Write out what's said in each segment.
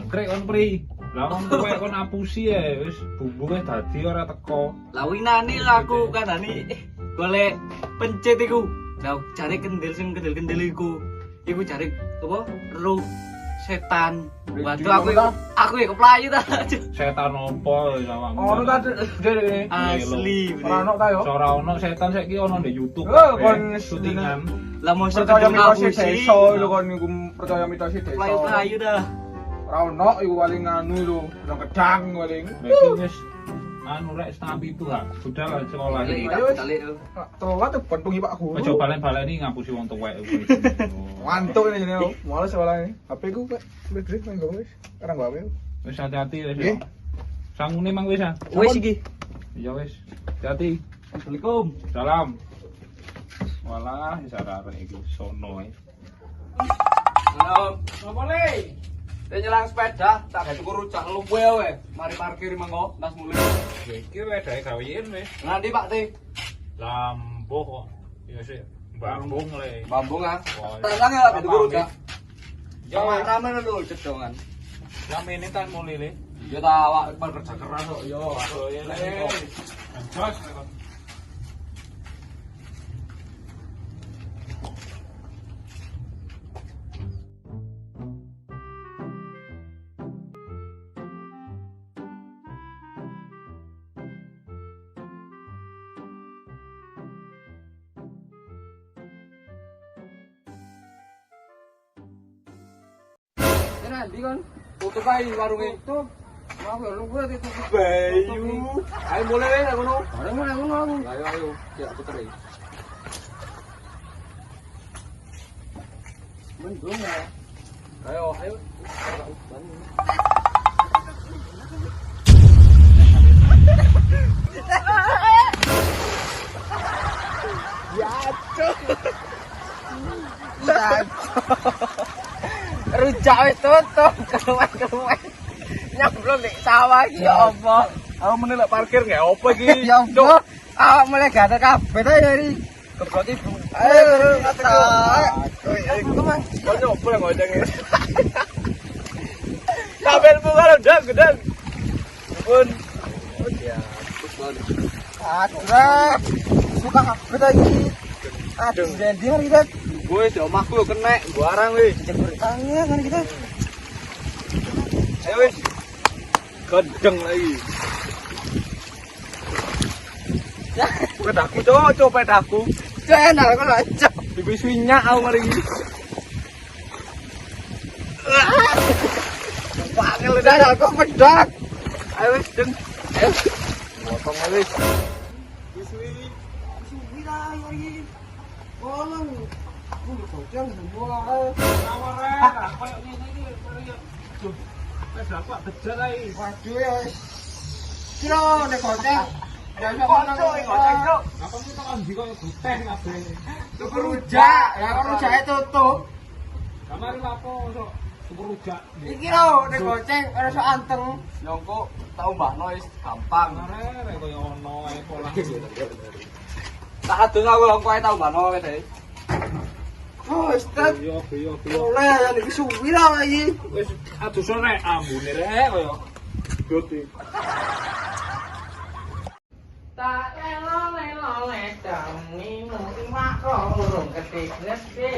jangkrik kon pri. Lah wong tuwek kon apusi ya wis bumbuke dadi ora teko. Lah winane aku kanane golek pencet iku. Lah cari kendel sing kendel-kendel iku. Iku cari apa? Roh setan. Waduh aku ya keplayu ta. Setan opo awakmu? Ono ta dhewe. Asli. Ora ono ta yo. Ora ono setan saiki ono di YouTube. Kon syutingan. Lah mau percaya mitos ngapusi. desa lho kon niku percaya mitos desa. Playu-playu dah. Ora ono iku paling anu lho, gedang gedang paling. Iki wis anu rek setengah 7 ha. Budal sekolah iki. Ayo balik. Telat tuh pentungi Pak Guru. Aja balen-baleni ngapusi wong tuwek. Ngantuk ini jenenge. Males sekolah ini. HP ku Pak, wis main go wis. Ora nggo HP. Wis hati-hati wis. Nggih. Sangune mang wis ah. Wis iki. Ya wis. Hati. Assalamualaikum. Salam. Walah, wis arek iki sono ae. Halo, apa le? Saya nyelang sepeda, tak tuku rujak luwe wae. Mari parkir mangko, tas mulih. Iki wedake gawean wis. Nanti Pak T. Lambuh kok. Ya sik, bambung le. Bambung ah. Oh, Tenang ya, tak tuku rujak. Ya wis. Rame lho cedongan. Lamene tan mulih le. Ya tak awak kerja keras kok yo. Oh ya le. Jos. Nanti kan tutup aja warungnya. Tutup. Mau ya lu gue ditutup. Bayu. Ayo mulai weh ngono. Mulai ngono. Ayo. Ya puter iki. Mendung ya. Ayo. Rujak wis tutup, keluar. Nyemplung di sawah iki ya apa? Aku meneh lek parkir nggak apa iki. Ya apa? Awak mulai gak ada kabeh ta ya iki. Kebroti. Ayo, teman. Kok nyoba yang ngojek ini. Kabel bukan gedang. Pun. Oh ya, Aduh. Suka kabeh ta iki. Aduh, jadi hari kita gue di omahku kena, gue arang wis. jebur tangan kan kita. Ayo wis. Gedeng lagi. Pedaku cocok pedaku. Enak kok lancar. Dibisuinya aku mari iki. Panggil udah kok pedak. Ayo wis deng. Ayo. Potong wis. Bisui lah iki. Kolong. Bocang semua. Aware, koyo ngene iki koyo. Duh. Wis aku bejer ae. Waduh ya. Kira nek goceng. Ya iso Goceng, Cuk. Apa iki kok ndi koyo guteh kabeh. tuku rujak. Ya kan rujake tutup. Kamari apa sok tuku rujak. Iki lho nek goceng ora iso anteng. Ya engko tak umbahno wis gampang. Arek koyo ono ae pola. Tak adus aku engko ae tak umbahno wis ae. Oh, Ustaz. Yo. Oleh ya iki suwi lah iki. Wis adus rek ambune rek koyo. Goti. Tak lele dami iwak kok urung ketik nesti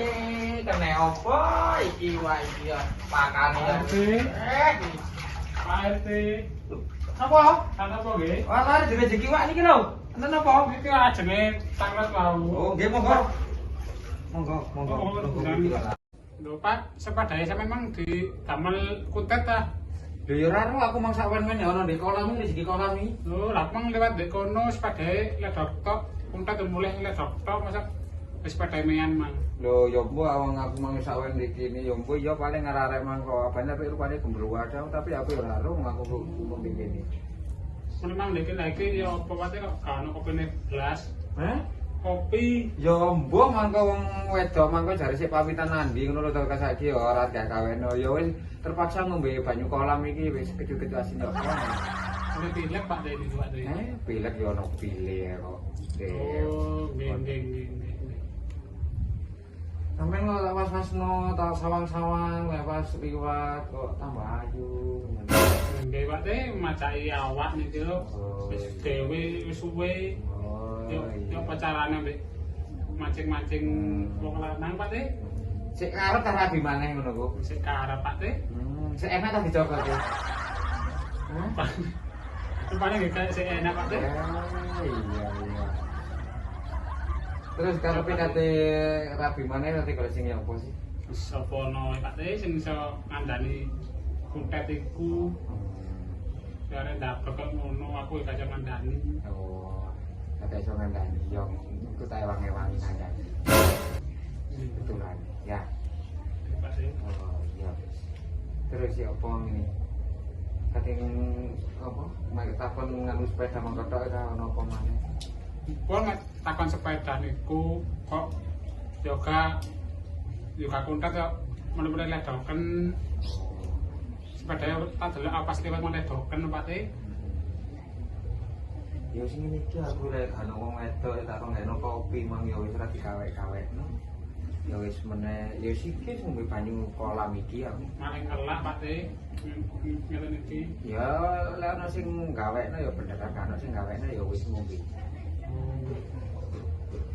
kene opo iki wae iki pakane Pak RT. apa Ana apa nggih? wala rezeki iwak niki lho enten apa Iki ajenge tanglet wau. oh nggih monggo Lho Pak, sepadae sampe memang di damel kuntet ta? lho ya ora ro aku mangsa wen-wen ya ono ndek kolam iki rezeki kolam iki Lho, lah mang lewat ndek kono sepadae ledok tok, kuntet mulih ledok tok masa wis sepadae meyan mang. lho ya mbo awang aku mangsa wen ndek kene ya mbo ya paling arek-arek mangko abane tapi rupane gembro wadah tapi aku ora ro aku ngomong ndek kene Memang ndek lagi ya apa wae kok gak ono kopine blas. Hah? Kopi. Ya mbok mangko wong wedok mangko jare sik pawitan nandi ngono lho to saiki ya ora gak kaweno ya wis terpaksa ngombe banyu kolam iki wis kecut-kecut asin kok. Udah pilek Pak dari dua dari. Pilek ya ono pilih kok. Oh, nggih. Sampeyan kok was-wasno ta sawang-sawang lepas liwat kok tambah ayu. Nggih Pak Teh macai awak niki lho. Wis dhewe wis suwe. Oh. Yo pacarane mbek mancing-mancing wong lanang Pak Teh. Sik karep ta rabi maneh ngono ku. Sik karep Pak Teh. Sik enak ta dicoba ku. Rupane nggih kayak sik enak Pak Teh. Iya. Terus karepe kate rabi maneh nanti kalau sing apa sih? Sapa no Pak Teh sing iso ngandani kutet iku. Jare ndablek kok ngono aku gak iso ngandani. Oh. Kate iso ngandani yo iku ta ewangi-ewangi ngandani. Betulan. Ya. Pak Teh. Oh, iya. Terus ya apa ini? Kating apa? Mek takon nganu sepeda mangkotok ora ono apa maneh. Wong takon sepeda niku kok yoga kuntet kok meneh ledoken. Sepeda tak delok apa liwat meneh ledoken Pak Teh. Ya sing ngene iki aku lek ana wong wedok tak rongeno kopi mang ya wis ora dikawek-kawekno. Ya wis meneh ya sikit ngombe banyu kolam iki aku. Maling kelak Pak Teh. Ngeten iki. Ya lek ana sing gawekno ya bener kan ana sing gawekno ya wis ngombe.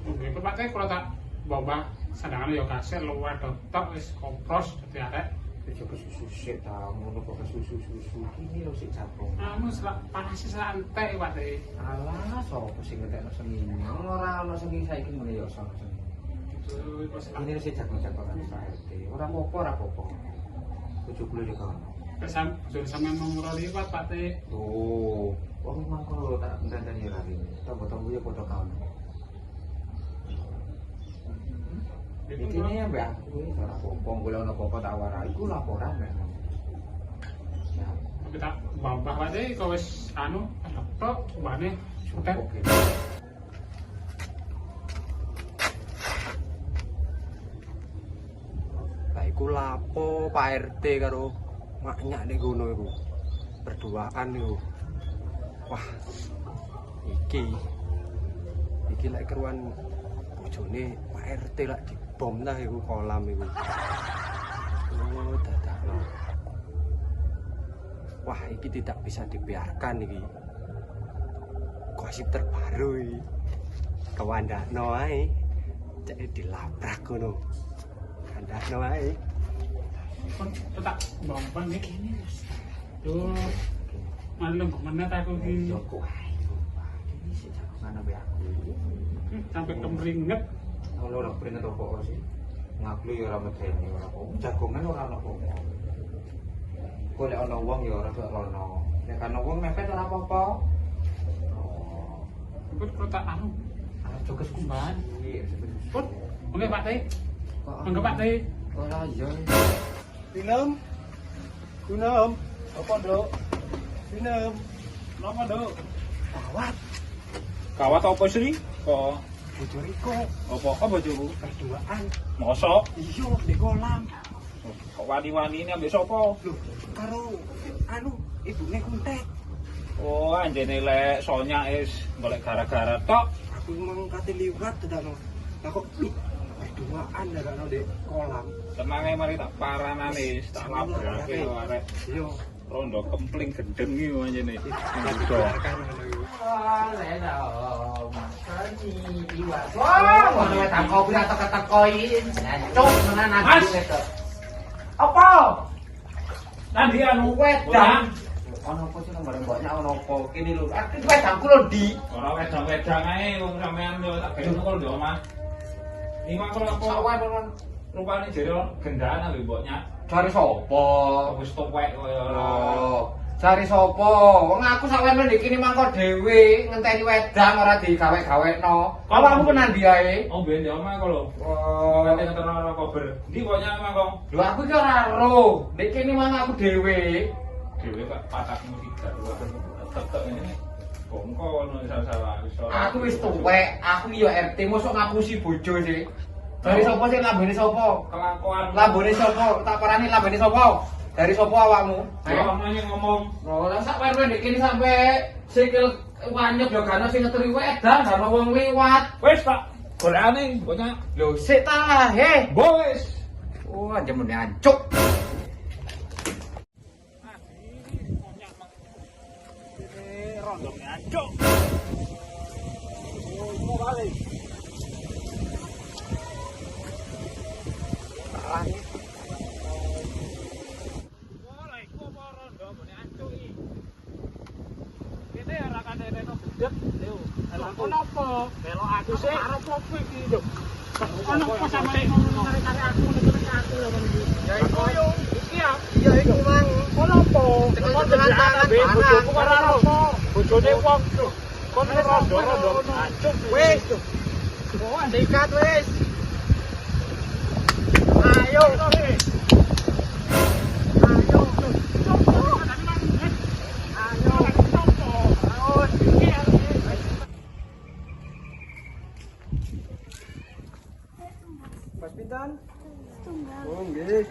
Nggih Pak Teh kula tak bombah sandangane ya kasir luwih tok wis kompros dadi arek. Aja kesusu sik ta ngono kok kesusu-susu iki lho sik jabong. Anu selak panas santai Pak Teh. Alah sapa sing ngetekno sengine? Ora ana sengine saiki ngene ya sono sengine. Itu wis Ini sik jago-jagoan saiki. Ora apa-apa. Bojo kula yo kono. kesam sampeyan nomor liwat Pak Teh. Oh, wong mangko tak ngandani ora iki. Tombo-tombo yo padha kaono. Iki ne mbak aku ora apa-apa, golek ono apa tak warai iku laporan nek. Ya, Kita bombah Pak Teh kok wis anu tok bane sudah. oke. Lah iku lapo Pak RT karo maknya ning kono iku. Berduaan iku. Wah. Iki lek keruan bojone Pak RT lak dibom lah iku kolam iku. Oh, dadakno. Wah, iki tidak bisa dibiarkan iki. Gosip terbaru iki. Kewandakno ae. Cek dilabrak ngono. Kandakno ae. Kon tak bombah nek kene wis. Duh. Malu meneh aku iki. Joko ae. Ini sik jagoan mbak aku. Sampai kemringet. Ono ora pringet apa sih? Ngaklu ya ora medeni ora apa. Jagongan ora ono apa. Kok lek ono wong ya ora kok ono. Nek ana wong mepet ora apa-apa. Oh. Kok kok tak anu. Joges kumbahan. Iya, Kok oke Pak Teh. Mangga Pak Teh. ora iya. Film. Film. Apa, Dok? Film. Napa, Dok? Gawat. Kawat apa sih? Kok Bojo Riko apa bojoku? berduaan. Mosok Iya, di kolam. kok wani-wani ini ambek sapa? Loh, karo anu ibune kuntet. Oh, anjene lek Sonya is golek gara-gara tok. Aku memang kate liwat dadakno. Lah kok berduaan dadakno di kolam. Tenang ae mari tak paranane, tak labrake yo arek Iya. rondo kempling gendeng iki anjene. Dibiarkan ngono iku. Wah, lena om. Kani liwat. Wah, ngono wae tak kopi atau ketekoin. Cuk, menan aku itu. Apa? Nanti anu Wedang. Ono apa sih nomor mboknya ono apa? Kene lho. Aku wedangku lho, Di. ora wedang-wedang ae wong sampean yo tak gawe kok di omah. Iki mangko apa Sawan rupane jere gendaan ambek mboknya. cari sapa? Wis tuwek koyo ora. Oh, cari sapa? Wong aku sakwene ndek kene mangko dhewe ngenteni wedang ora digawe-gawekno. Awakmu kenan ndi ae? Oh, ben di omah kok lho. Oh, Nanti ngeterno ora kober. Ndi mboknya mangko? lho aku iki ora ero. Ndek kene mangko aku dhewe. Dewe kok patakmu tiga dua tetep ini bongko ngono salah Aku wis tuwek, aku yo RT mosok ngapusi bojo sih. Dari sapa sih lambene sapa? kelakuan Lambene sapa? Tak parani lambene sapa? Dari sapa awakmu? Ayo omahnya ngomong Oh, lah sak werwe ndek kene sampe sikil wanyuk yo gak ono sing ngeteri wedang, gak ono wong liwat. wis tak Golekane banyak. Lho, sik ta, he. Boys. Oh, jemune ancuk. Kenapa? Belok aku sih. Arep opo iki lho? Kenapa sampe narik-narik aku nek aku lho iki? Ya iku yo. Iki ya. Iya iku mang. Kenapa? Kon jenengan be bojoku ora apa. Bojone wong lho. Kon rondo-rondo. Wis. Oh, andikat wis. Ayo. Mas Pintan? Oh, nggih.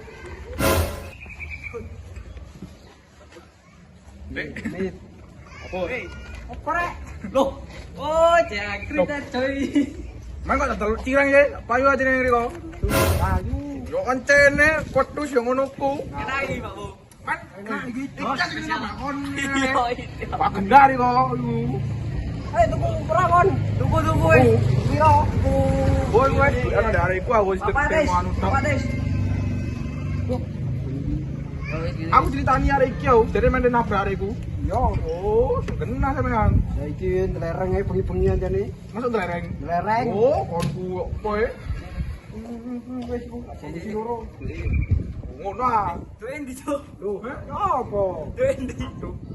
Mit. Loh. Oh, jangkrik ta, coy. Man kok terlalu cirang ya, payu aja nih kok. Ayu. Yo kencene kotus yang ngono ku. Kenai, Pak Bu. Man, nah iki cicak iki nama kon. Iya. Pak Gendari kok. Eh, tuku perawon. Tunggu weh. Piro? Boy, ana dari iku aku wis ketemu anu tok. Des? Aku ceritani arek iki yo, dari main nabrak arekku. Yo. Oh, kena sampean. Saiki ndelereng ae bengi-bengi jane. Masuk lereng. Ndelereng. Oh, konku opo e? Wis Bu, siji loro. Ngono ah. Doen di, Cuk. Lho, opo? Doen di.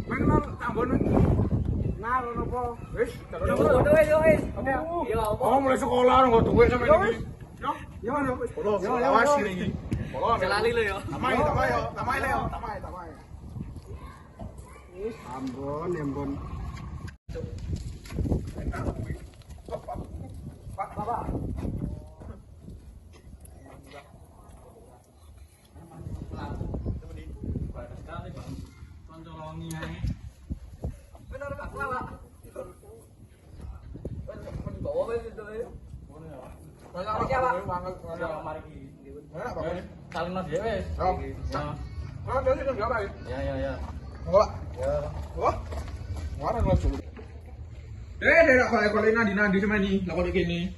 Main nang tambon. Nah, ono apa? Wis, Yo wis. Yo, oh, mulai sekolah nang duwe sampe iki. Yo, Yo, yo, wis. polo, Yo, yo, awas yo. iki. Polo. Jalali lo yo. Tamai yo, tamai le yo, tamai. Wis, ambon, ambon. Pak, Bapak. Bener Pak, Pak. Bawa wis itu. Saling mas dhewe wis. Ya. Nandi sama ini, lakon iki.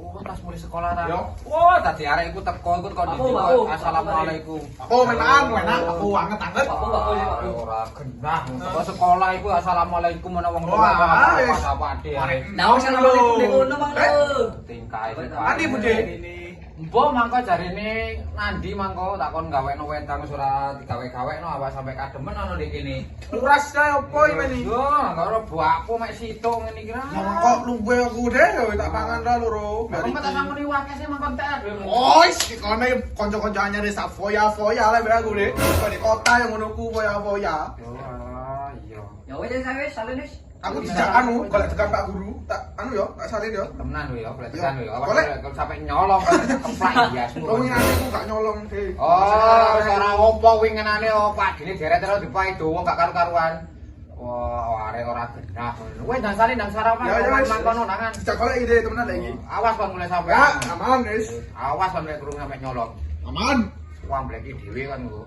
Oh, tas mulai sekolah ta. Yo. Oh, tadi arek iku teko ikut kondisi. Aku. Assalamualaikum. Aku menang, aku anget-anget. Ora genah. Teko sekolah iku assalamualaikum ana wong Wah, tua wis. apa ade. Nah, assalamualaikum ning ngono Mang Lho. Tingkae. Andi Bude. Mbok mangko jarine Nandi mangko takon gawekno wedang wis ora digawe-gawekno awak sampe kademen ana ndek kene. Uras kae opo iki? Yo, karo buakku mek situk ngene iki ra. Kok luwe aku deh, tak pangan ra loro. Kok tak sangoni wae sih mangko entek dhewe. Ois, kone kanca-kanca anyar desa foya-foya lah be aku deh. Kok di kota yang ngono ku foya-foya. Yo, iya. Ya wis, salin wis. Aku tidak anu, kalau tekan Pak Guru, tak anu yo, tak salin yo. Temenan lho ya, plesetan lho ya. Boleh. Kalau sampai nyolong keplak ya Lo winane aku gak nyolong deh. Oh, wis ora opo wingenane oh Pak Dine deret terus dipae dawa gak karu-karuan. Wah, arek ora genah. Wis dan salin dan sarapan mangkono nangan. Sejak golek ide temenan lagi. Awas kon mulai sampai. Ya, aman wis. Awas kon nek kurung sampai nyolong. Aman. Wah, bleki dhewe kan lho.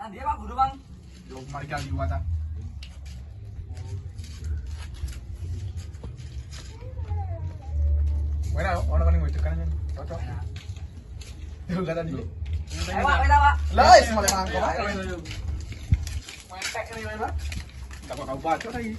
Nah, dia Pak Guru, Bang. Yo mari kali dua ta. Mana yo, ono kan ngojek kan cocok. Yo kata dulu. Ayo, Pak. Lah, is mulai mangkok. Mentek ini mana? Tak kau baca lagi.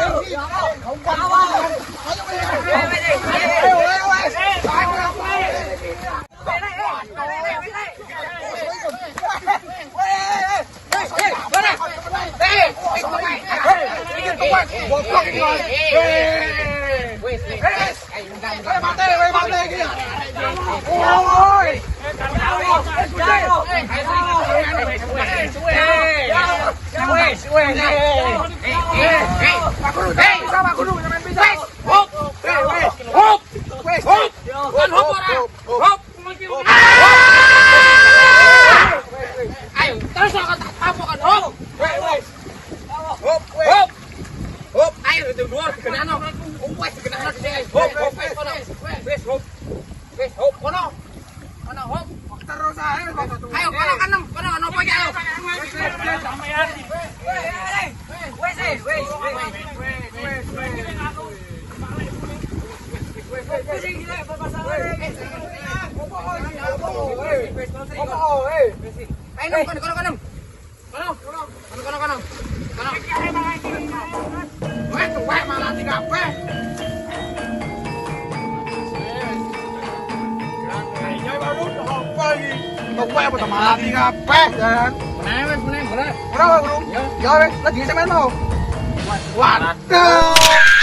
Waduh, Goblok iki. Wes. Mate iki. Woi. Kowe apa mati kabeh, Jan. Meneh, boleh. Ora, Bro. Ya wis, lagi sampean mau. Waduh.